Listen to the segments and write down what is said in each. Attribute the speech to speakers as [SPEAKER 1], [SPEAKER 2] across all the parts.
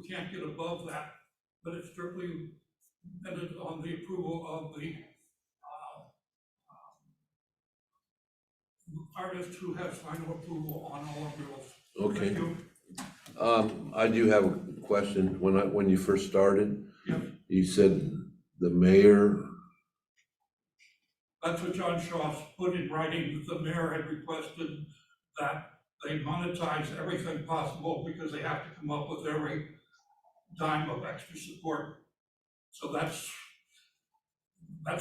[SPEAKER 1] can't get above that, but it's strictly dependent on the approval of the artist who has final approval on all of bills.
[SPEAKER 2] Okay.
[SPEAKER 1] Thank you.
[SPEAKER 2] I do have a question. When you first started,
[SPEAKER 1] Yep.
[SPEAKER 2] you said the mayor,
[SPEAKER 1] That's what John Shaw put in writing, that the mayor had requested that they monetize everything possible because they have to come up with every dime of extra support. So that's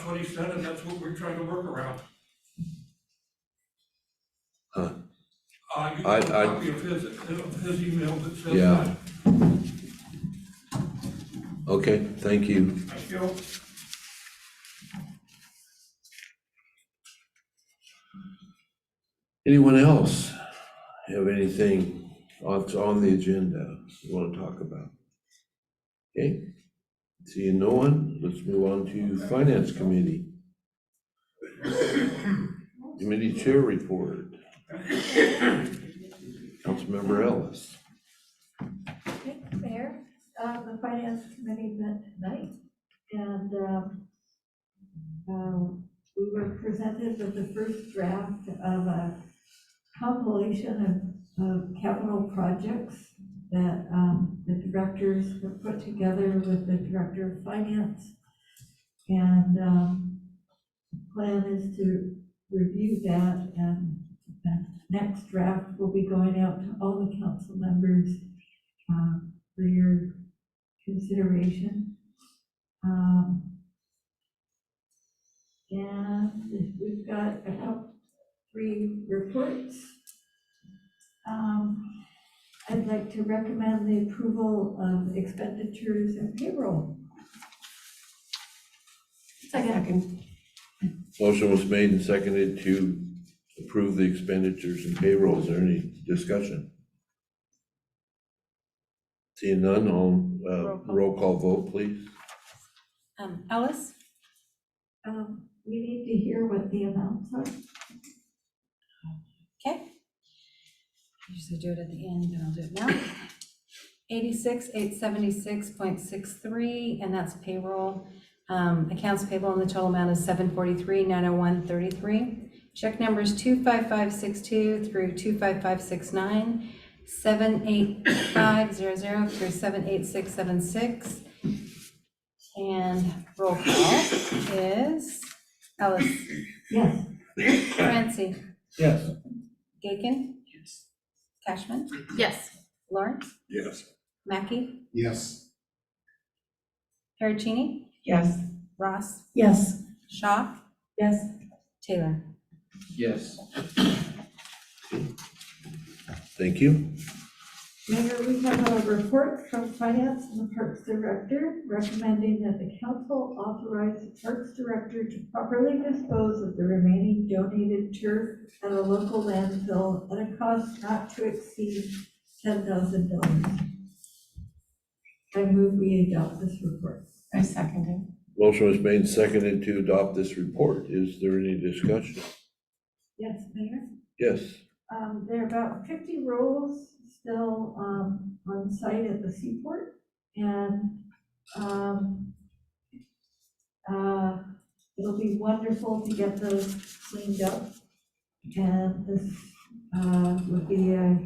[SPEAKER 1] what he said, and that's what we're trying to work around.
[SPEAKER 2] Huh.
[SPEAKER 1] You have a copy of his email that says
[SPEAKER 2] Yeah.
[SPEAKER 1] that.
[SPEAKER 2] Okay, thank you.
[SPEAKER 1] Thank you.
[SPEAKER 2] Anyone else have anything on the agenda you want to talk about? Okay, seeing no one, let's move on to Finance Committee. Committee Chair Report. Councilmember Ellis.
[SPEAKER 3] Thank you, Mayor. The Finance Committee met tonight, and we were presented with the first draft of a compilation of capital projects that the directors have put together with the Director of Finance. And the plan is to review that, and the next draft will be going out to all the council members for your consideration. And we've got three reports. I'd like to recommend the approval of expenditures and payroll. Second.
[SPEAKER 2] Motion was made and seconded to approve the expenditures and payroll. Is there any discussion? Seeing none, roll call vote, please.
[SPEAKER 4] Ellis,
[SPEAKER 3] We need to hear what the amounts are.
[SPEAKER 4] okay. Usually do it at the end, but I'll do it now. 86,876.63, and that's payroll. Accounts payable, and the total amount is 743,901.33. Check numbers 25562 through 25569, 78500 through 78676. And roll call is Ellis,
[SPEAKER 3] Yes.
[SPEAKER 4] Francie,
[SPEAKER 2] Yes.
[SPEAKER 4] Gaken, Cashman,
[SPEAKER 5] Yes.
[SPEAKER 4] Lawrence,
[SPEAKER 2] Yes.
[SPEAKER 4] Mackey,
[SPEAKER 6] Yes.
[SPEAKER 4] Pericini,
[SPEAKER 5] Yes.
[SPEAKER 4] Ross,
[SPEAKER 5] Yes.
[SPEAKER 4] Shaw,
[SPEAKER 3] Yes.
[SPEAKER 4] Taylor.
[SPEAKER 6] Yes.
[SPEAKER 2] Thank you.
[SPEAKER 3] Mayor, we have a report from Finance and the Parks Director recommending that the council authorize the Parks Director to properly dispose of the remaining donated turf at a local landfill at a cost not to exceed $10,000. I move we adopt this report.
[SPEAKER 5] I second it.
[SPEAKER 2] Motion was made and seconded to adopt this report. Is there any discussion?
[SPEAKER 3] Yes, Mayor?
[SPEAKER 2] Yes.
[SPEAKER 3] There are about 50 rolls still on site at the seaport, and it'll be wonderful to get those cleaned up. And this would be a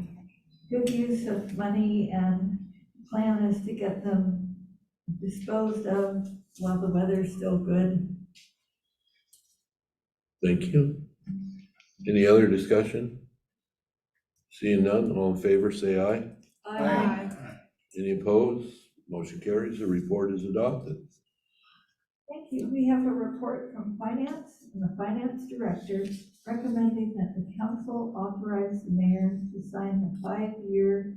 [SPEAKER 3] good use of money, and the plan is to get them disposed of while the weather's still good.
[SPEAKER 2] Thank you. Any other discussion? Seeing none, all in favor, say aye. Any opposed? Motion carries. The report is adopted.
[SPEAKER 3] Thank you. We have a report from Finance and the Finance Director recommending that the council authorize the mayor to sign the 5-year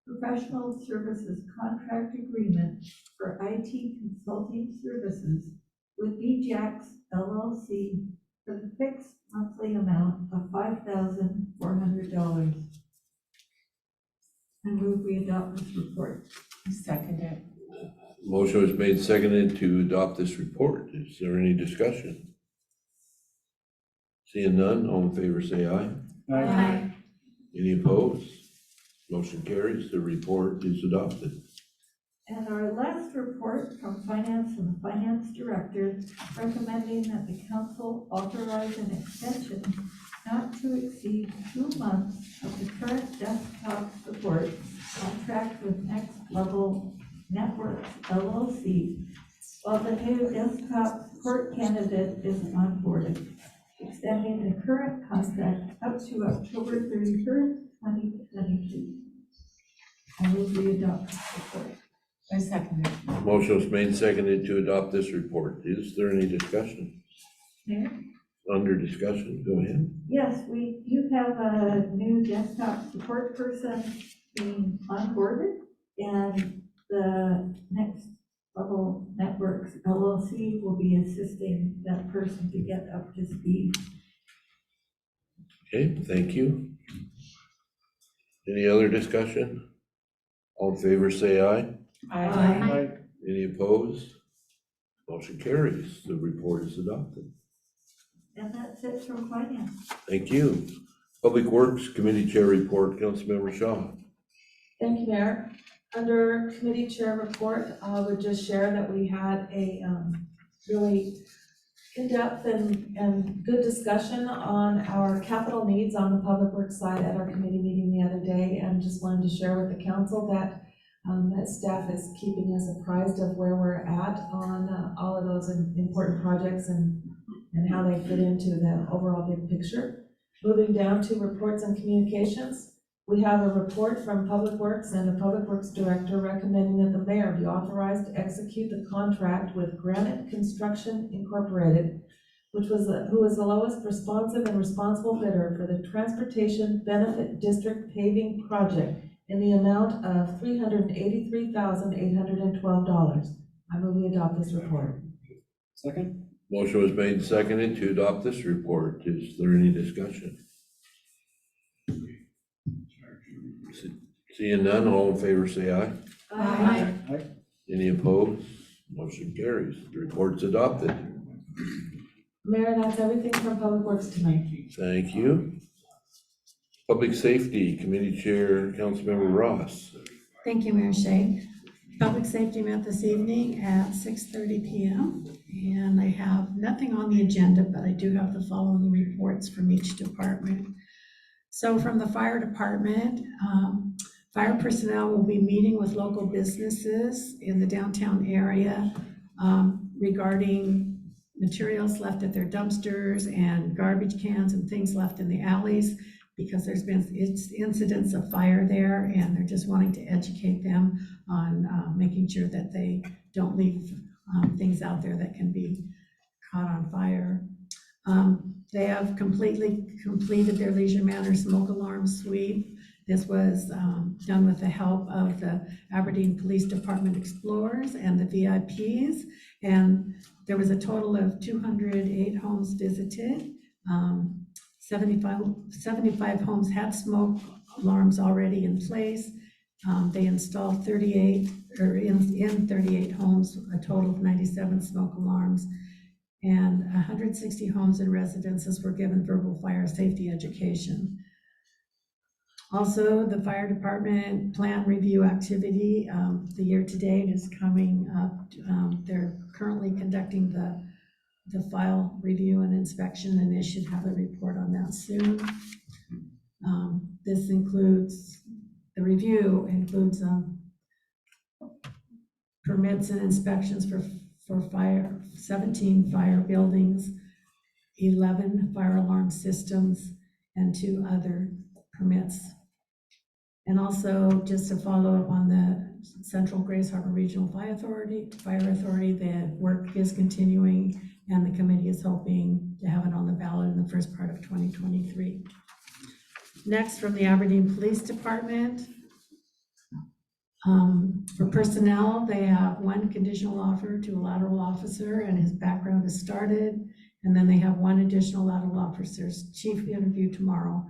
[SPEAKER 3] professional services contract agreement for IT consulting services with BJAX LLC for the fixed monthly amount of $5,400. I move we adopt this report.
[SPEAKER 5] I second it.
[SPEAKER 2] Motion was made and seconded to adopt this report. Is there any discussion? Seeing none, all in favor, say aye.
[SPEAKER 5] Aye.
[SPEAKER 2] Any opposed? Motion carries. The report is adopted.
[SPEAKER 3] And our last report from Finance and the Finance Director recommending that the council authorize an extension not to exceed 2 months of the current desktop support contract with Next Level Networks LLC while the new desktop support candidate is onboarded, extending the current contract up to October 31st, 2022. I will adopt this report.
[SPEAKER 5] I second it.
[SPEAKER 2] Motion was made and seconded to adopt this report. Is there any discussion?
[SPEAKER 3] Mayor?
[SPEAKER 2] Under discussion, go ahead.
[SPEAKER 3] Yes, we do have a new desktop support person being onboarded, and the Next Level Networks LLC will be assisting that person to get up to speed.
[SPEAKER 2] Okay, thank you. Any other discussion? All in favor, say aye.
[SPEAKER 3] Aye.
[SPEAKER 2] Any opposed? Motion carries. The report is adopted.
[SPEAKER 3] And that's it from finance.
[SPEAKER 2] Thank you. Public Works Committee Chair Report, Councilmember Shaw.
[SPEAKER 6] Thank you, Mayor. Under committee chair report, I would just share that we had a really in-depth and good discussion on our capital needs on the public works side at our committee meeting the other day, and just wanted to share with the council that that staff is keeping us apprised of where we're at on all of those important projects and how they fit into the overall big picture. Moving down to reports and communications, we have a report from Public Works and the Public Works Director recommending that the mayor be authorized to execute the contract with Granite Construction Incorporated, who was the lowest responsive and responsible bidder for the Transportation Benefit District paving project in the amount of $383,812. I move we adopt this report.
[SPEAKER 7] Second?
[SPEAKER 2] Motion was made and seconded to adopt this report. Is there any discussion? Seeing none, all in favor say aye.
[SPEAKER 3] Aye.
[SPEAKER 2] Any opposed? Motion carries. The report's adopted.
[SPEAKER 6] Mayor, that's everything from Public Works tonight.
[SPEAKER 2] Thank you. Public Safety Committee Chair, Councilmember Ross.
[SPEAKER 8] Thank you, Mayor Shea. Public Safety met this evening at 6:30 PM, and I have nothing on the agenda, but I do have the following reports from each department. So from the fire department, fire personnel will be meeting with local businesses in the downtown area regarding materials left at their dumpsters and garbage cans and things left in the alleys, because there's been incidents of fire there, and they're just wanting to educate them on making sure that they don't leave things out there that can be caught on fire. They have completed their Leisure Manor smoke alarm sweep. This was done with the help of the Aberdeen Police Department Explorers and the VIPs, and there was a total of 208 homes visited. 75 homes had smoke alarms already in place. They installed 38 homes, a total of 97 smoke alarms, and 160 homes and residences were given verbal fire safety education. Also, the fire department plan review activity, the year to date is coming up. They're currently conducting the file review and inspection, and they should have a report on that soon. This includes, the review includes permits and inspections for 17 fire buildings, 11 fire alarm systems, and 2 other permits. And also, just to follow up on the Central Grays Harbor Regional Fire Authority, the work is continuing, and the committee is hoping to have it on the ballot in the first part of 2023. Next, from the Aberdeen Police Department, for personnel, they have 1 conditional offer to a lateral officer, and his background is started, and then they have 1 additional lateral officer's chief interview tomorrow.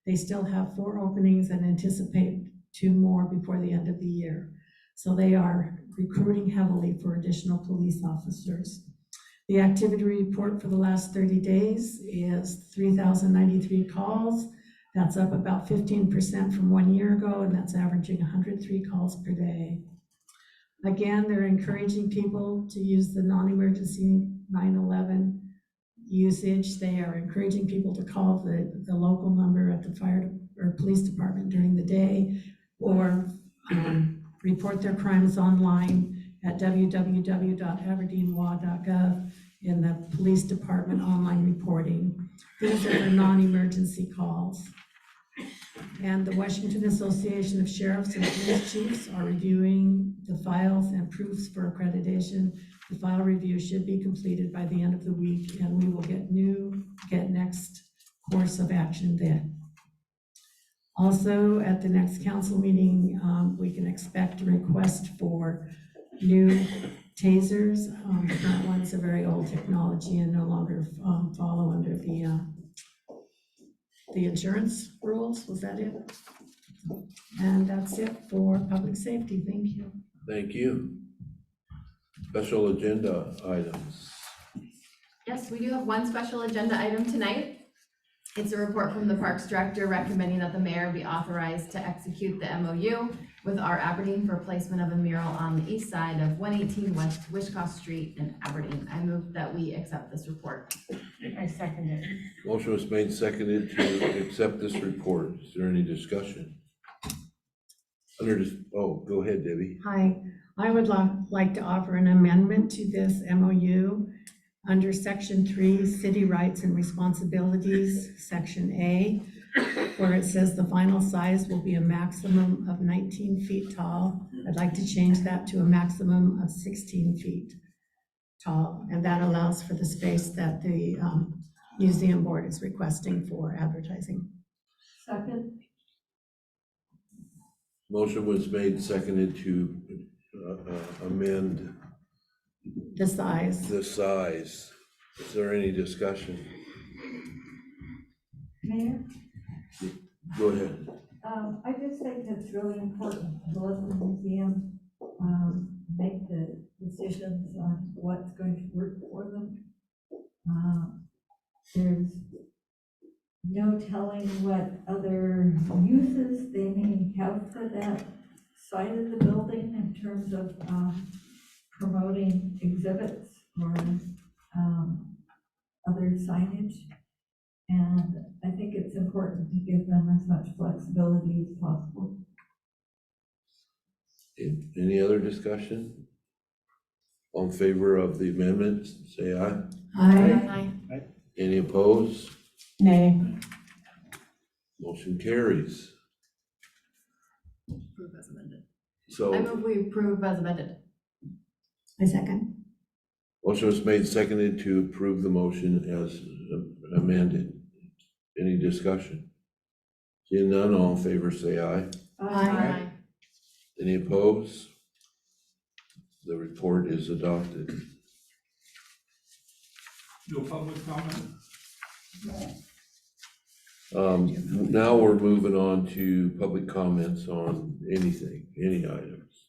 [SPEAKER 8] They still have 4 openings and anticipate 2 more before the end of the year. So they are recruiting heavily for additional police officers. The activity report for the last 30 days is 3,093 calls. That's up about 15% from 1 year ago, and that's averaging 103 calls per day. Again, they're encouraging people to use the non-emergency 911 usage. They are encouraging people to call the local number at the fire or police department during the day, or report their crimes online at www.aberdeenlaw.gov in the police department online reporting. These are the non-emergency calls. And the Washington Association of Sheriffs and Police Chiefs are reviewing the files and proofs for accreditation. The file review should be completed by the end of the week, and we will get next course of action then. Also, at the next council meeting, we can expect a request for new tasers. The current ones are very old technology and no longer follow under the insurance rules. Was that it? And that's it for public safety. Thank you.
[SPEAKER 2] Thank you. Special agenda items.
[SPEAKER 7] Yes, we do have one special agenda item tonight. It's a report from the Parks Director recommending that the mayor be authorized to execute the MOU with our Aberdeen for placement of a mural on the east side of 118 West Wishkau Street in Aberdeen. I move that we accept this report.
[SPEAKER 5] I second it.
[SPEAKER 2] Motion was made, seconded to accept this report. Is there any discussion? Go ahead, Debbie.
[SPEAKER 8] Hi, I would like to offer an amendment to this MOU. Under Section 3, City Rights and Responsibilities, Section A, where it says the final size will be a maximum of 19 feet tall. I'd like to change that to a maximum of 16 feet tall, and that allows for the space that the museum board is requesting for advertising.
[SPEAKER 3] Second,
[SPEAKER 2] Motion was made, seconded to amend
[SPEAKER 8] The size.
[SPEAKER 2] the size. Is there any discussion?
[SPEAKER 3] Mayor,
[SPEAKER 2] Go ahead.
[SPEAKER 3] I just think it's really important to let the museum make the decisions on what's going to work for them. There's no telling what other uses they may have for that side of the building in terms of promoting exhibits or other signage. And I think it's important to give them as much flexibility as possible.
[SPEAKER 2] Any other discussion? All in favor of the amendment, say aye.
[SPEAKER 8] Aye.
[SPEAKER 2] Any opposed?
[SPEAKER 5] Nay.
[SPEAKER 2] Motion carries.
[SPEAKER 7] Approve as amended. I
[SPEAKER 2] So
[SPEAKER 7] move we approve as amended.
[SPEAKER 8] I second.
[SPEAKER 2] motion was made, seconded to approve the motion as amended. Any discussion? Seeing none, all in favor, say aye.
[SPEAKER 8] Aye.
[SPEAKER 2] Any opposed? The report is adopted.
[SPEAKER 1] No public comment?
[SPEAKER 2] Now we're moving on to public comments on anything, any items.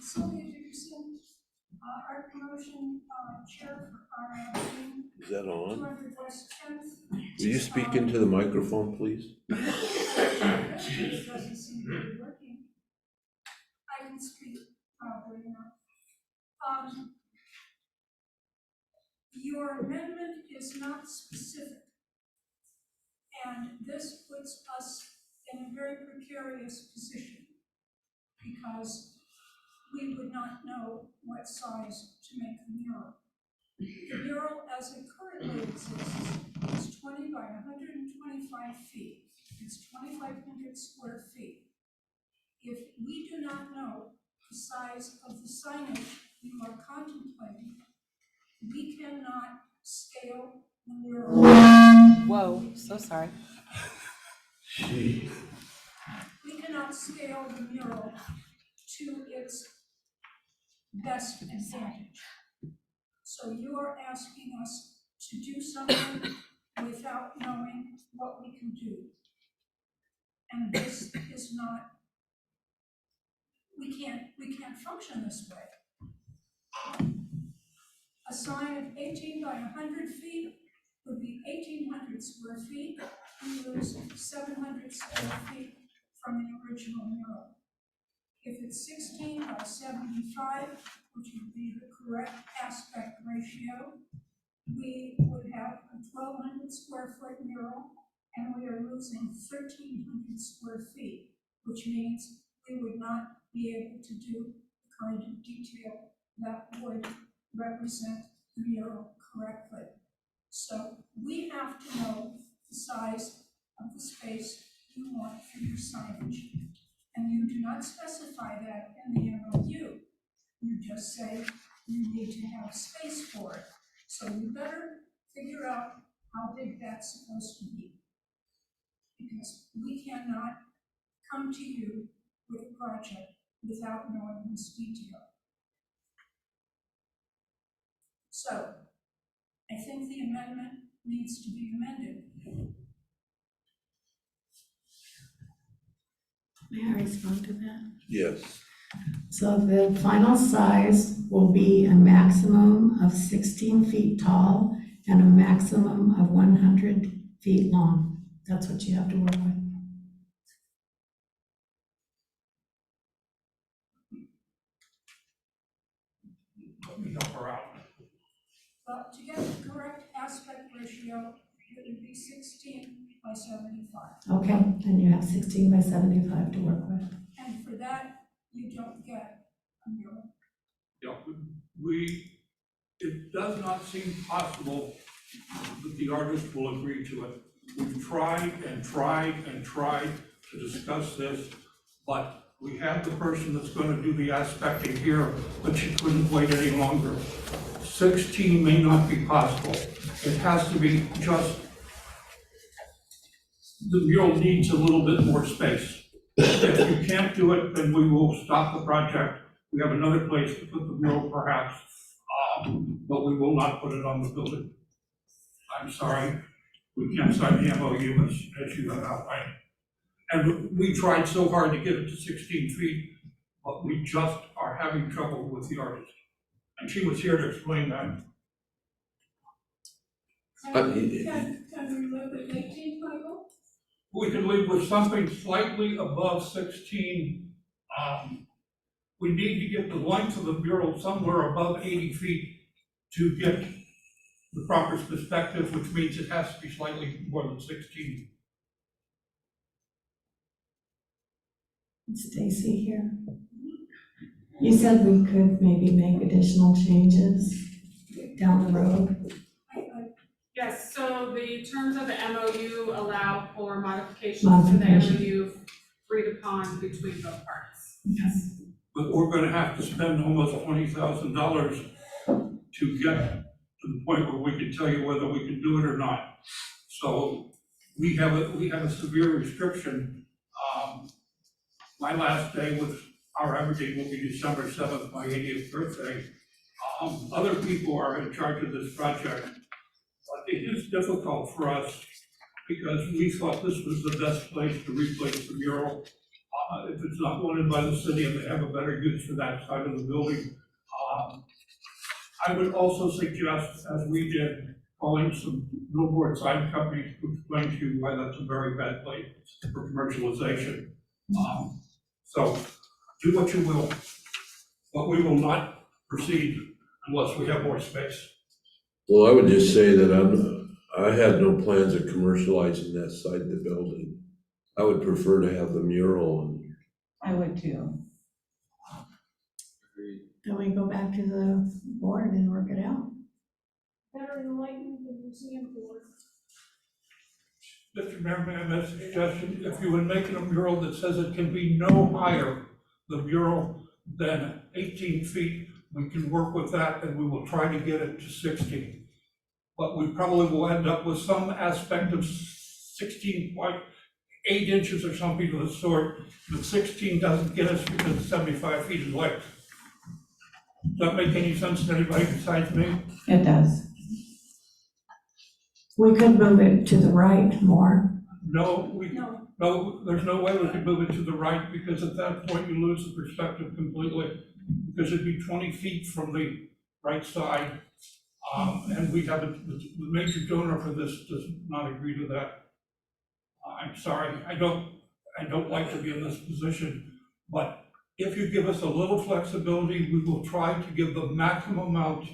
[SPEAKER 9] Sylvia Dickerson, art promotion chair for our
[SPEAKER 2] Is that on?
[SPEAKER 9] 200 West 10th.
[SPEAKER 2] Will you speak into the microphone, please?
[SPEAKER 9] This doesn't seem to be working. I can speak probably enough. Your amendment is not specific, and this puts us in a very precarious position because we would not know what size to make the mural. The mural as it currently exists is 20 by 125 feet. It's 2,500 square feet. If we do not know the size of the signage you are contemplating, we cannot scale the mural.
[SPEAKER 4] Whoa, so sorry.
[SPEAKER 9] We cannot scale the mural to its best advantage. So you are asking us to do something without knowing what we can do. And this is not, we can't function this way. A sign of 18 by 100 feet would be 1,800 square feet. We lose 700 square feet from the original mural. If it's 16 by 75, which would be the correct aspect ratio, we would have a 1,200 square foot mural, and we are losing 1,300 square feet, which means we would not be able to do the kind of detail that would represent the mural correctly. So we have to know the size of the space you want for your signage. And you do not specify that in the MOU. You just say you need to have space for it. So you better figure out how big that's supposed to be. Because we cannot come to you with a project without knowing this detail. So I think the amendment needs to be amended.
[SPEAKER 8] May I respond to that?
[SPEAKER 2] Yes.
[SPEAKER 8] So the final size will be a maximum of 16 feet tall and a maximum of 100 feet long. That's what you have to work with.
[SPEAKER 1] Let me help her out.
[SPEAKER 9] But to get the correct aspect ratio, it would be 16 by 75.
[SPEAKER 8] Okay, then you have 16 by 75 to work with.
[SPEAKER 9] And for that, you don't get a mural.
[SPEAKER 1] Yeah, it does not seem possible that the artist will agree to it. We've tried and tried and tried to discuss this, but we have the person that's gonna do the aspecting here, but she couldn't wait any longer. 16 may not be possible. It has to be just, the mural needs a little bit more space. If you can't do it, then we will stop the project. We have another place to put the mural perhaps, but we will not put it on the building. I'm sorry, we can't sign the MOU as you have outlined. And we tried so hard to get it to 16 feet, but we just are having trouble with the artist. And she was here to explain that.
[SPEAKER 9] Can we live at 18, Michael?
[SPEAKER 1] We can leave with something slightly above 16. We need to get the length of the mural somewhere above 80 feet to get the proper perspective, which means it has to be slightly more than 16.
[SPEAKER 8] Stacy here. You said we could maybe make additional changes down the road.
[SPEAKER 5] Yes, so the terms of the MOU allow for modifications to the MOU agreed upon between both parties. Yes.
[SPEAKER 1] But we're gonna have to spend almost $20,000 to get to the point where we can tell you whether we can do it or not. So we have a severe restriction. My last day with our Aberdeen will be December 7th, my 80th birthday. Other people are in charge of this project. But it is difficult for us because we thought this was the best place to replace the mural. If it's not wanted by the city and they have a better use for that side of the building. I would also suggest, as we did, calling some billboard sign companies to explain to you why that's a very bad place for commercialization. So do what you will, but we will not proceed unless we have more space.
[SPEAKER 2] Well, I would just say that I had no plans of commercializing that side of the building. I would prefer to have the mural and
[SPEAKER 5] I would too.
[SPEAKER 8] Then we go back to the board and work it out.
[SPEAKER 9] Better enlighten the museum board.
[SPEAKER 1] Mr. Mayor, may I make a suggestion? If you would make it a mural that says it can be no higher, the mural, than 18 feet, we can work with that and we will try to get it to 60. But we probably will end up with some aspect of 16.8 inches or something of the sort, but 16 doesn't get us because it's 75 feet in length. Does that make any sense to anybody besides me?
[SPEAKER 5] It does.
[SPEAKER 8] We could move it to the right more.
[SPEAKER 1] No,
[SPEAKER 9] No,
[SPEAKER 1] no, there's no way we could move it to the right, because at that point you lose the perspective completely. Because it'd be 20 feet from the right side. And we have, the major donor for this does not agree to that. I'm sorry, I don't like to be in this position, but if you give us a little flexibility, we will try to give the maximum amount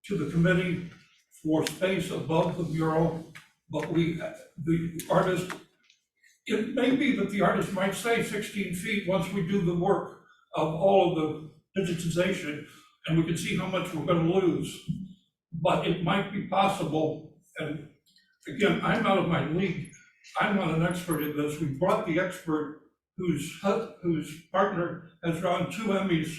[SPEAKER 1] to the committee for space above the mural, but the artist, it may be that the artist might say 16 feet once we do the work of all of the digitization, and we can see how much we're gonna lose. But it might be possible, and again, I'm out of my league. I'm not an expert in this. We brought the expert whose partner has drawn 2 Emmys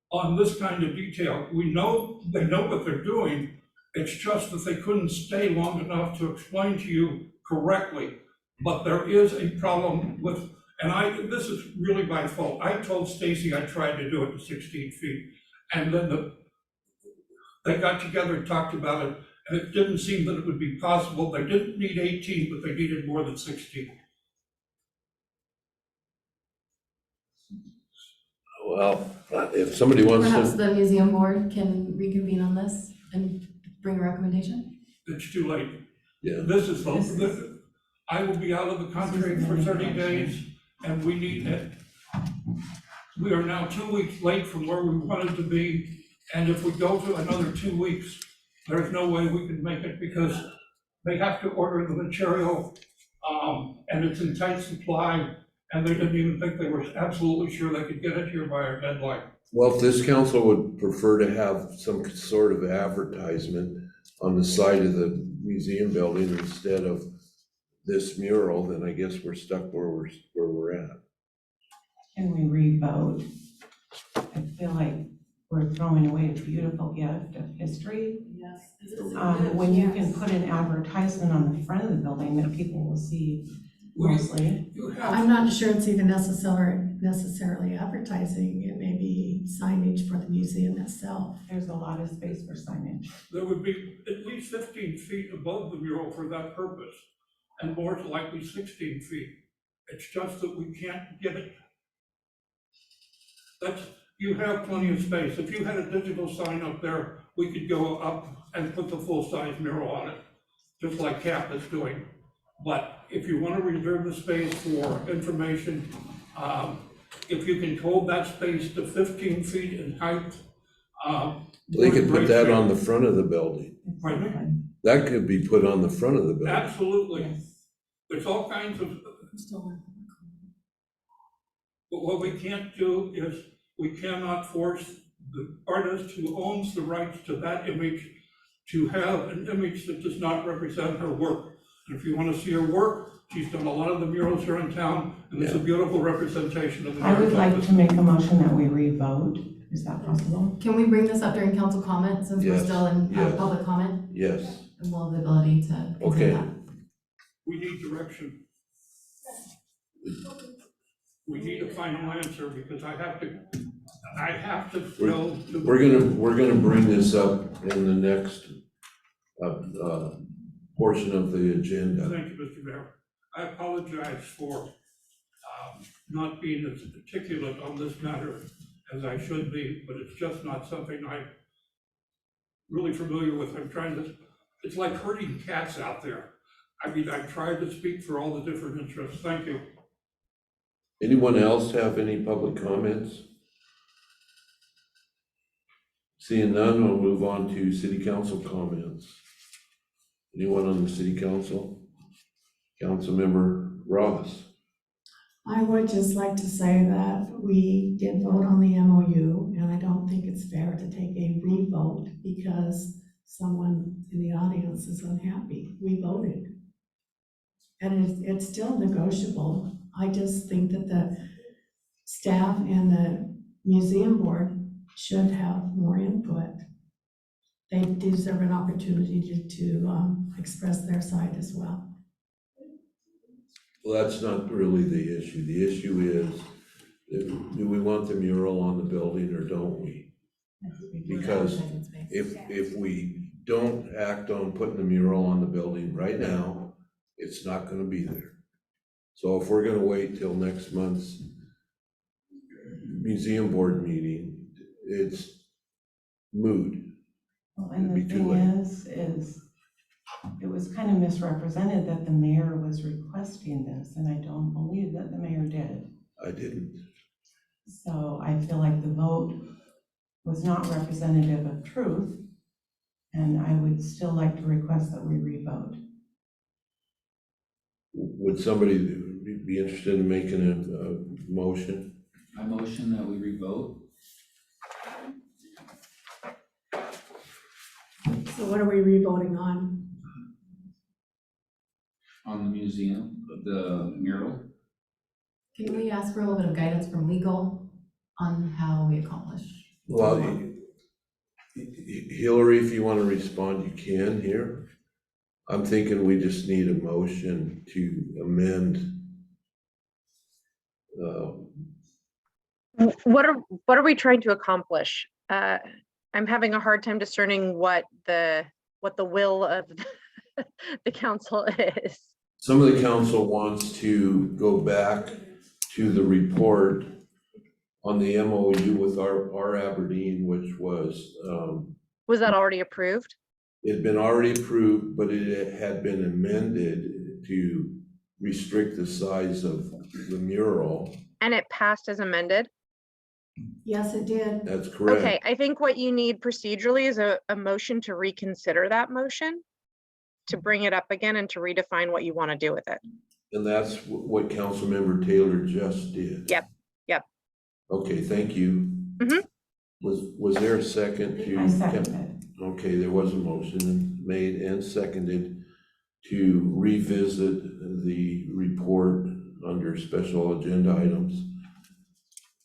[SPEAKER 1] on this kind of detail. We know, they know what they're doing. It's just that they couldn't stay long enough to explain to you correctly. But there is a problem with, and this is really my fault. I told Stacy I tried to do it to 16 feet. And then they got together and talked about it, and it didn't seem that it would be possible. They didn't need 18, but they needed more than 16.
[SPEAKER 2] Well, if somebody wants
[SPEAKER 7] Perhaps
[SPEAKER 2] to,
[SPEAKER 7] the museum board can reconvene on this and bring a recommendation?
[SPEAKER 1] It's too late.
[SPEAKER 2] yeah,
[SPEAKER 1] This is I will be out of the country for 30 days, and we need it. We are now 2 weeks late from where we wanted to be, and if we go to another 2 weeks, there's no way we can make it, because they have to order the material, and it's in tight supply, and they didn't even think they were absolutely sure they could get it here by our deadline.
[SPEAKER 2] well, if this council would prefer to have some sort of advertisement on the side of the museum building instead of this mural, then I guess we're stuck where we're at.
[SPEAKER 10] Can we re-vote? I feel like we're throwing away a beautiful gift of history.
[SPEAKER 6] Yes.
[SPEAKER 10] When you can put an advertisement on the front of the building that people will see mostly.
[SPEAKER 1] You have,
[SPEAKER 8] I'm not sure it's even necessarily advertising. It may be signage for the museum itself.
[SPEAKER 10] There's a lot of space for signage.
[SPEAKER 1] there would be at least 15 feet above the mural for that purpose, and more likely 16 feet. It's just that we can't get it. You have plenty of space. If you had a digital sign up there, we could go up and put the full-size mural on it, just like CAP is doing. But if you want to reserve the space for information, if you can hold that space to 15 feet in height.
[SPEAKER 2] They could put that on the front of the building.
[SPEAKER 1] Pardon
[SPEAKER 2] That could be put on the front of the building.
[SPEAKER 1] Absolutely.
[SPEAKER 10] Yes.
[SPEAKER 1] There's all kinds of, but what we can't do is, we cannot force the artist who owns the rights to that image to have an image that does not represent her work. And if you want to see her work, she's done a lot of the murals here in town, and it's a beautiful representation of the
[SPEAKER 10] I would
[SPEAKER 1] murals.
[SPEAKER 10] like to make a motion that we re-vote. Is that possible?
[SPEAKER 7] Can we bring this up during council comment, since we're
[SPEAKER 2] Yes,
[SPEAKER 7] still in
[SPEAKER 2] yes.
[SPEAKER 7] public comment?
[SPEAKER 2] Yes,
[SPEAKER 7] And we'll have the ability to
[SPEAKER 2] Okay.
[SPEAKER 7] consider that.
[SPEAKER 1] We need direction. We need a final answer, because I have to go to.
[SPEAKER 2] we're gonna bring this up in the next, portion of the agenda.
[SPEAKER 1] Thank you, Mr. Mayor. I apologize for not being as articulate on this matter as I should be, but it's just not something I'm really familiar with. It's like herding cats out there. I mean, I tried to speak for all the different interests. Thank you.
[SPEAKER 2] Anyone else have any public comments? Seeing none, we'll move on to city council comments. Anyone on the city council? Councilmember Ross.
[SPEAKER 8] I would just like to say that we did vote on the MOU, and I don't think it's fair to take a re-vote because someone in the audience is unhappy. We voted. And it's still negotiable. I just think that the staff and the museum board should have more input. They deserve an opportunity to express their side as well.
[SPEAKER 2] Well, that's not really the issue. The issue is, do we want the mural on the building or don't we? Because if we don't act on putting the mural on the building right now, it's not gonna be there. So if we're gonna wait till next month's museum board meeting, it's moot.
[SPEAKER 10] Well, and
[SPEAKER 2] It'd
[SPEAKER 10] the
[SPEAKER 2] be too
[SPEAKER 10] thing
[SPEAKER 2] late.
[SPEAKER 10] is it was kind of misrepresented that the mayor was requesting this, and I don't believe that the mayor did.
[SPEAKER 2] I didn't.
[SPEAKER 10] So I feel like the vote was not representative of truth, and I would still like to request that we revote.
[SPEAKER 2] Would somebody be interested in making a motion?
[SPEAKER 11] I motion that we revote.
[SPEAKER 8] So what are we revoting on?
[SPEAKER 11] On the museum, the mural.
[SPEAKER 7] Can we ask for a little bit of guidance from legal on how we accomplish?
[SPEAKER 2] Well, Hillary, if you want to respond, you can here. I'm thinking we just need a motion to amend.
[SPEAKER 12] What are we trying to accomplish? I'm having a hard time discerning what the will of the council is.
[SPEAKER 2] Some of the council wants to go back to the report on the MOU with our Aberdeen, which was,
[SPEAKER 12] Was that already approved?
[SPEAKER 2] it had been already approved, but it had been amended to restrict the size of the mural.
[SPEAKER 12] And it passed as amended?
[SPEAKER 8] Yes, it did.
[SPEAKER 2] That's correct.
[SPEAKER 12] Okay, I think what you need procedurally is a motion to reconsider that motion, to bring it up again and to redefine what you want to do with it.
[SPEAKER 2] And that's what Councilmember Taylor just did.
[SPEAKER 12] Yep.
[SPEAKER 2] Okay, thank you.
[SPEAKER 12] Mhm.
[SPEAKER 2] Was there a second to?
[SPEAKER 10] I second it.
[SPEAKER 2] Okay, there was a motion made and seconded to revisit the report under special agenda items.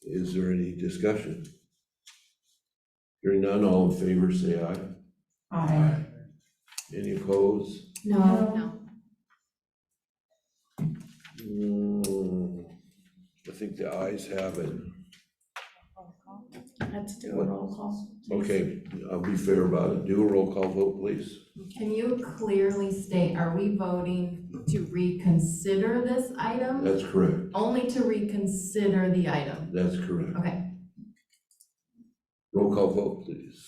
[SPEAKER 2] Is there any discussion? Hearing none, all in favor, say aye.
[SPEAKER 10] Aye.
[SPEAKER 2] Any opposed?
[SPEAKER 8] No,
[SPEAKER 2] Mm, I think the ayes have it.
[SPEAKER 8] let's do a roll call.
[SPEAKER 2] Okay, I'll be fair about it. Do a roll call vote, please.
[SPEAKER 7] Can you clearly state, are we voting to reconsider this item?
[SPEAKER 2] That's correct.
[SPEAKER 7] Only to reconsider the item?
[SPEAKER 2] That's correct.
[SPEAKER 7] Okay.
[SPEAKER 2] Roll call vote, please.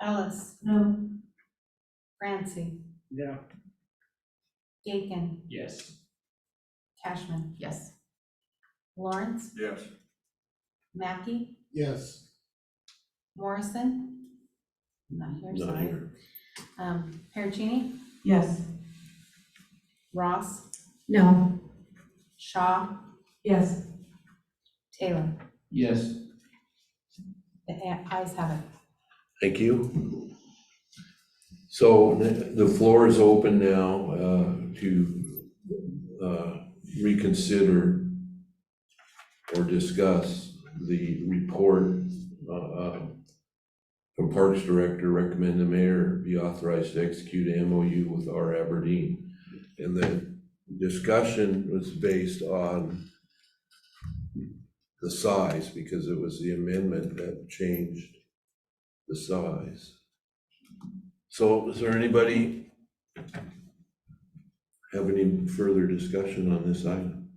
[SPEAKER 4] Ellis,
[SPEAKER 3] No,
[SPEAKER 4] Francie,
[SPEAKER 11] Yeah.
[SPEAKER 4] Aiken,
[SPEAKER 11] Yes.
[SPEAKER 4] Cashman,
[SPEAKER 7] Yes.
[SPEAKER 4] Lawrence,
[SPEAKER 1] Yes.
[SPEAKER 4] Mackey,
[SPEAKER 11] Yes.
[SPEAKER 4] Morrison. Not here,
[SPEAKER 2] Not
[SPEAKER 4] sorry.
[SPEAKER 2] here.
[SPEAKER 4] Pericini,
[SPEAKER 10] Yes.
[SPEAKER 4] Ross,
[SPEAKER 8] No,
[SPEAKER 4] Shaw,
[SPEAKER 3] yes,
[SPEAKER 4] Taylor.
[SPEAKER 11] Yes.
[SPEAKER 4] The ayes have it.
[SPEAKER 2] Thank you. So the floor is open now to reconsider or discuss the report from Parks Director, recommend the mayor be authorized to execute an MOU with our Aberdeen. And the discussion was based on the size, because it was the amendment that changed the size. So is there anybody have any further discussion on this item?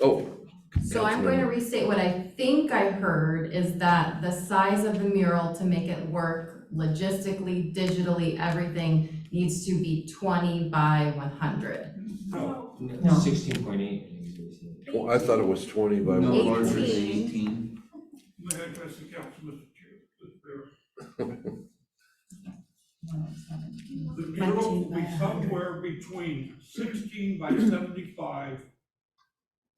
[SPEAKER 2] Oh.
[SPEAKER 7] So I'm going to restate what I think I heard is that the size of the mural to make it work logistically, digitally, everything needs to be 20 by 100.
[SPEAKER 1] No,
[SPEAKER 10] No.
[SPEAKER 11] 16.8.
[SPEAKER 2] Well, I thought it was 20 by
[SPEAKER 11] No,
[SPEAKER 2] 100.
[SPEAKER 11] larger than
[SPEAKER 7] 18.
[SPEAKER 11] 18.
[SPEAKER 1] may I address the council, Mr. Chair? The mural will be somewhere between 16 by 75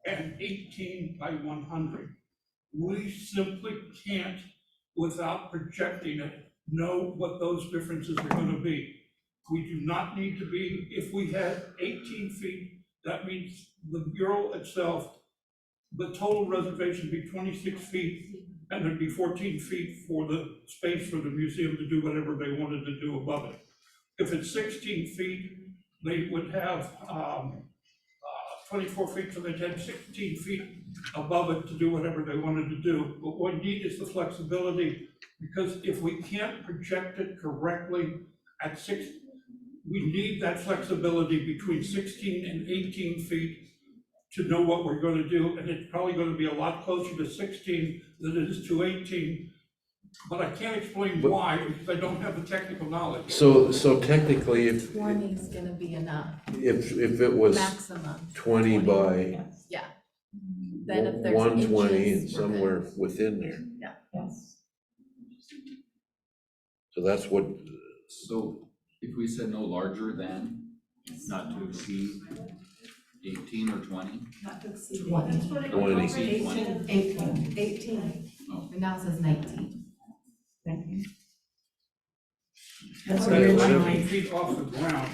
[SPEAKER 1] and 18 by 100. We simply can't, without projecting it, know what those differences are gonna be. We do not need to be, if we had 18 feet, that means the mural itself, the total reservation would be 26 feet, and there'd be 14 feet for the space for the museum to do whatever they wanted to do above it. If it's 16 feet, they would have 24 feet, so they had 16 feet above it to do whatever they wanted to do. But what we need is the flexibility, because if we can't project it correctly at we need that flexibility between 16 and 18 feet to know what we're going to do, and it's probably going to be a lot closer to 16 than it is to 18. But I can't explain why, because I don't have the technical knowledge.
[SPEAKER 2] So technically, if
[SPEAKER 7] 20 is gonna be enough,
[SPEAKER 2] it was
[SPEAKER 7] maximum.
[SPEAKER 2] 20 by
[SPEAKER 7] Yeah. Then if there's
[SPEAKER 2] 120 and
[SPEAKER 7] inches, we're good.
[SPEAKER 2] somewhere within there.
[SPEAKER 10] Yes.
[SPEAKER 2] So that's what,
[SPEAKER 11] So if we said no larger than, not to exceed 18 or 20?
[SPEAKER 8] Not to exceed
[SPEAKER 6] 20.
[SPEAKER 9] That's what it
[SPEAKER 2] 20.
[SPEAKER 9] already said.
[SPEAKER 6] 18.
[SPEAKER 8] 18.
[SPEAKER 7] And now it says 19.
[SPEAKER 10] Thank you.
[SPEAKER 8] That's
[SPEAKER 1] That is 19
[SPEAKER 8] originally,
[SPEAKER 1] feet off the ground.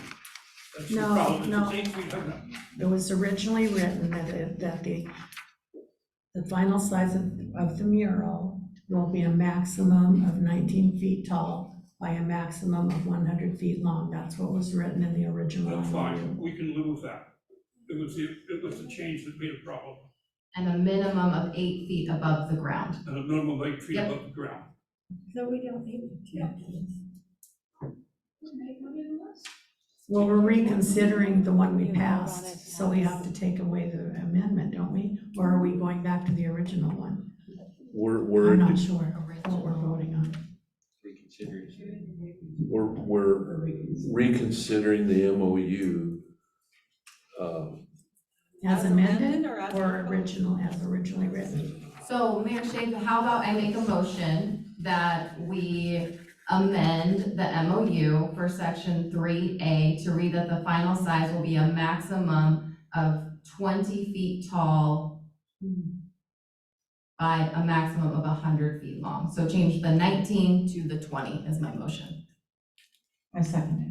[SPEAKER 1] That's the
[SPEAKER 8] No,
[SPEAKER 1] problem.
[SPEAKER 8] no.
[SPEAKER 1] It's 8 feet high.
[SPEAKER 8] it was originally written that the final size of the mural will be a maximum of 19 feet tall by a maximum of 100 feet long. That's what was written in the original.
[SPEAKER 1] That's fine,
[SPEAKER 8] MOU.
[SPEAKER 1] we can live with that. It was the change that made a problem,
[SPEAKER 7] And a minimum of 8 feet above the ground.
[SPEAKER 1] and a minimum of 8 feet
[SPEAKER 7] Yep.
[SPEAKER 1] above the ground.
[SPEAKER 3] So we don't need to change this.
[SPEAKER 8] Well, we're reconsidering the one we passed, so we have to take away the amendment, don't we? Or are we going back to the original one?
[SPEAKER 2] we're
[SPEAKER 8] I'm not sure what we're voting on.
[SPEAKER 11] Reconsider.
[SPEAKER 2] we're reconsidering the MOU.
[SPEAKER 8] As amended or original, as originally written?
[SPEAKER 7] So Mayor Schaefer, how about I make a motion that we amend the MOU for section 3A to read that the final size will be a maximum of 20 feet tall by a maximum of 100 feet long. So change the 19 to the 20 is my motion.
[SPEAKER 10] I second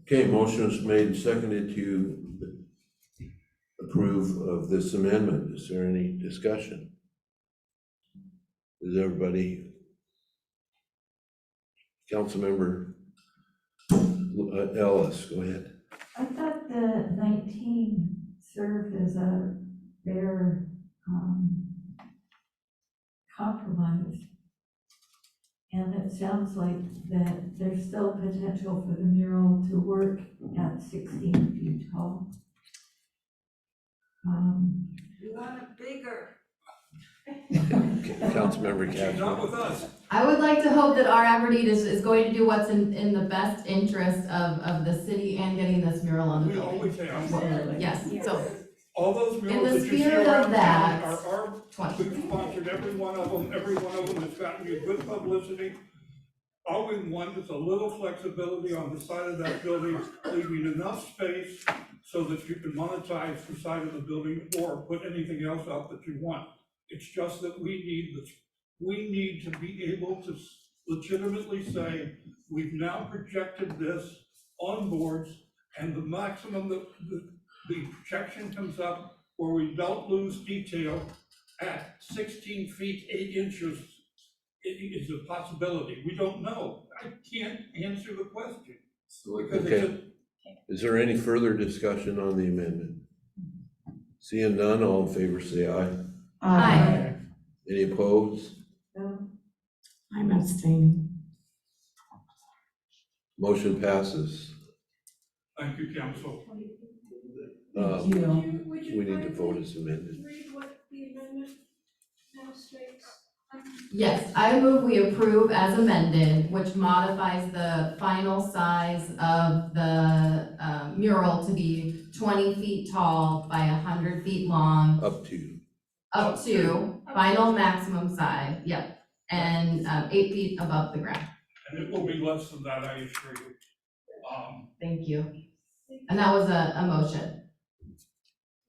[SPEAKER 2] Okay, motion is made and seconded to approve of this amendment. Is there any discussion? Is everybody? Councilmember Ellis, go ahead.
[SPEAKER 3] I thought the 19 served as a fair compromise. And it sounds like that there's still potential for the mural to work at 16 feet tall.
[SPEAKER 9] You want it bigger.
[SPEAKER 2] Councilmember
[SPEAKER 1] She's not
[SPEAKER 2] Cashman.
[SPEAKER 1] with us.
[SPEAKER 7] I would like to hope that our Aberdeen is going to do what's in the best interest of the city and getting this mural on the
[SPEAKER 1] We
[SPEAKER 7] building.
[SPEAKER 1] always have.
[SPEAKER 7] Yes, so
[SPEAKER 1] All those
[SPEAKER 7] In
[SPEAKER 1] murals
[SPEAKER 7] the
[SPEAKER 1] that you see
[SPEAKER 7] spirit of
[SPEAKER 1] around town
[SPEAKER 7] that,
[SPEAKER 1] are our,
[SPEAKER 7] 20.
[SPEAKER 1] we've sponsored every one of them. Every one of them has gotten you good publicity. All we want is a little flexibility on the side of that building, leaving enough space so that you can monetize the side of the building or put anything else out that you want. It's just that we need to be able to legitimately say, we've now projected this on boards, and the maximum that the projection comes up where we don't lose detail at 16 feet, 8 inches. It is a possibility. We don't know. I can't answer the question.
[SPEAKER 11] So it
[SPEAKER 1] Because
[SPEAKER 11] could,
[SPEAKER 1] it's
[SPEAKER 2] Okay. Is there any further discussion on the amendment? Seeing none, all in favor say aye.
[SPEAKER 10] it.
[SPEAKER 7] Aye.
[SPEAKER 2] Any opposed?
[SPEAKER 3] So
[SPEAKER 8] I'm abstaining.
[SPEAKER 2] Motion passes.
[SPEAKER 1] Thank you, council.
[SPEAKER 10] Thank you.
[SPEAKER 9] Would you
[SPEAKER 2] We need to
[SPEAKER 9] kindly
[SPEAKER 2] vote as amended.
[SPEAKER 9] read what the amendment now states?
[SPEAKER 7] yes, I move we approve as amended, which modifies the final size of the mural to be 20 feet tall by 100 feet long,
[SPEAKER 2] Up to.
[SPEAKER 7] up to final maximum size, yep, and 8 feet above the ground.
[SPEAKER 1] And it will be less than that, I assure you.
[SPEAKER 7] Thank you. And that was a motion.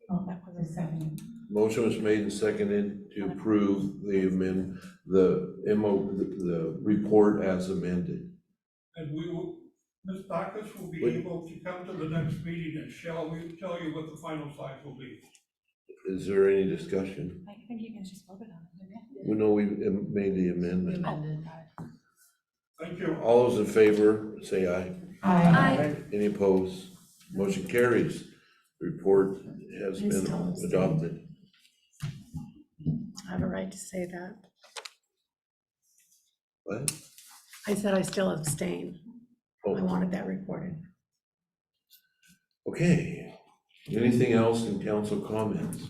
[SPEAKER 10] Oh, that was a second.
[SPEAKER 2] Motion was made and seconded to approve the report as amended.
[SPEAKER 1] And we will, Ms. Bacchus will be
[SPEAKER 2] Wait.
[SPEAKER 1] able to come to the next meeting and shall we tell you what the final size will be.
[SPEAKER 2] Is there any discussion?
[SPEAKER 4] I think you guys just voted on it, didn't you?
[SPEAKER 2] We know we made the
[SPEAKER 7] We
[SPEAKER 2] amendment.
[SPEAKER 7] amended.
[SPEAKER 1] Thank you.
[SPEAKER 2] All those in favor, say aye.
[SPEAKER 10] Aye.
[SPEAKER 2] Any opposed? Motion carries. report has
[SPEAKER 8] Please
[SPEAKER 2] been
[SPEAKER 8] tell us.
[SPEAKER 2] adopted.
[SPEAKER 8] I have a right to say that.
[SPEAKER 2] What?
[SPEAKER 8] I said I still abstain. I
[SPEAKER 2] Oh,
[SPEAKER 8] wanted that recorded.
[SPEAKER 2] okay. Anything else in council comments?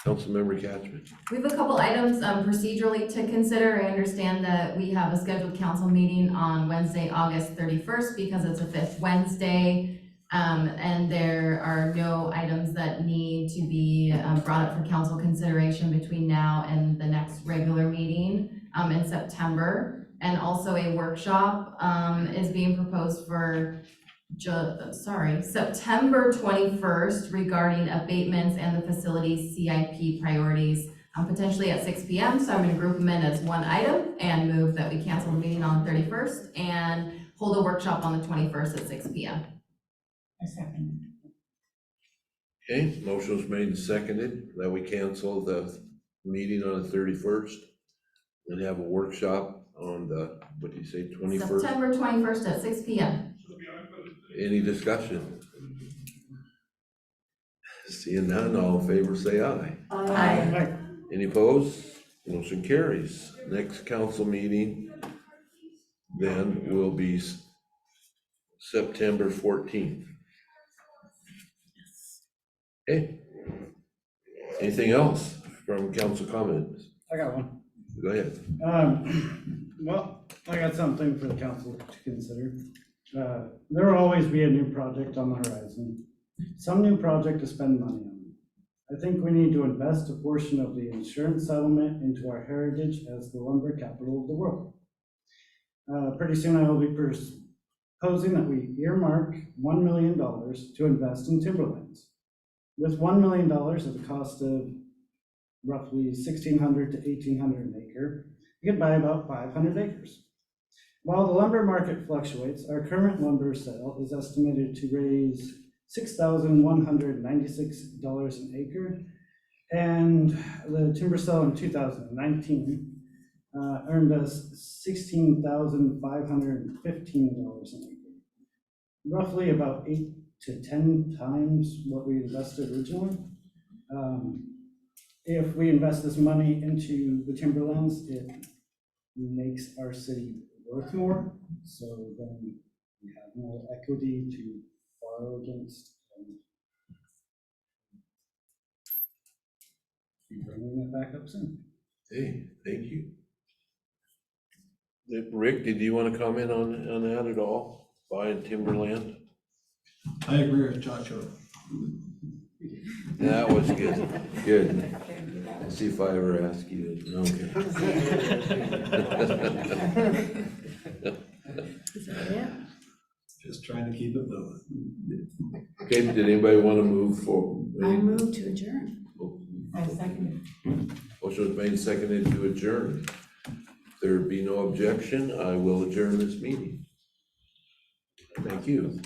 [SPEAKER 2] Councilmember Catchman.
[SPEAKER 7] We have a couple items procedurally to consider. I understand that we have a scheduled council meeting on Wednesday, August 31st, because it's a fifth Wednesday. And there are no items that need to be brought up for council consideration between now and the next regular meeting in September. And also a workshop is being proposed for September 21st regarding abatements and the facility's CIP priorities, potentially at 6 p.m. So I'm gonna group them in as one item and move that we cancel the meeting on the 31st and hold a workshop on the 21st at 6 p.m.
[SPEAKER 10] I second.
[SPEAKER 2] Okay, motion was made and seconded that we cancel the meeting on the 31st and have a workshop on the, what do you say, 21st?
[SPEAKER 7] September 21st at 6 p.m.
[SPEAKER 2] Any discussion? Seeing none, all in favor say aye.
[SPEAKER 7] Aye.
[SPEAKER 2] Any opposed? Motion carries. Next council meeting then will be September 14th. Okay. Anything else from council comments?
[SPEAKER 13] I got one.
[SPEAKER 2] Go ahead.
[SPEAKER 13] Well, I got something for the council to consider. There will always be a new project on the horizon, some new project to spend money on. I think we need to invest a portion of the insurance settlement into our heritage as the lumber capital of the world. Pretty soon I will be proposing that we earmark $1 million to invest in timberlands. With $1 million at the cost of roughly $1,600 to $1,800 an acre, you can buy about 500 acres. While the lumber market fluctuates, our current lumber sale is estimated to raise $6,196 an acre, and the timber sale in 2019 earned us $16,515 an acre, roughly about 8 to 10 times what we invested originally. If we invest this money into the timberlands, it makes our city worth more, so then we have more equity to borrow against and be bringing it back up soon.
[SPEAKER 2] Hey, thank you. Rick, did you want to comment on that at all? Buying timberland?
[SPEAKER 14] I agree with Joshua.
[SPEAKER 2] That was good, good. Let's see if I ever ask you, okay.
[SPEAKER 8] Is that it?
[SPEAKER 14] Just trying to keep it moving.
[SPEAKER 2] Okay, did anybody want to move forward?
[SPEAKER 8] I move to adjourn.
[SPEAKER 10] I second.
[SPEAKER 2] Motion was made and seconded to adjourn. If there be no objection, I will adjourn this meeting. Thank you.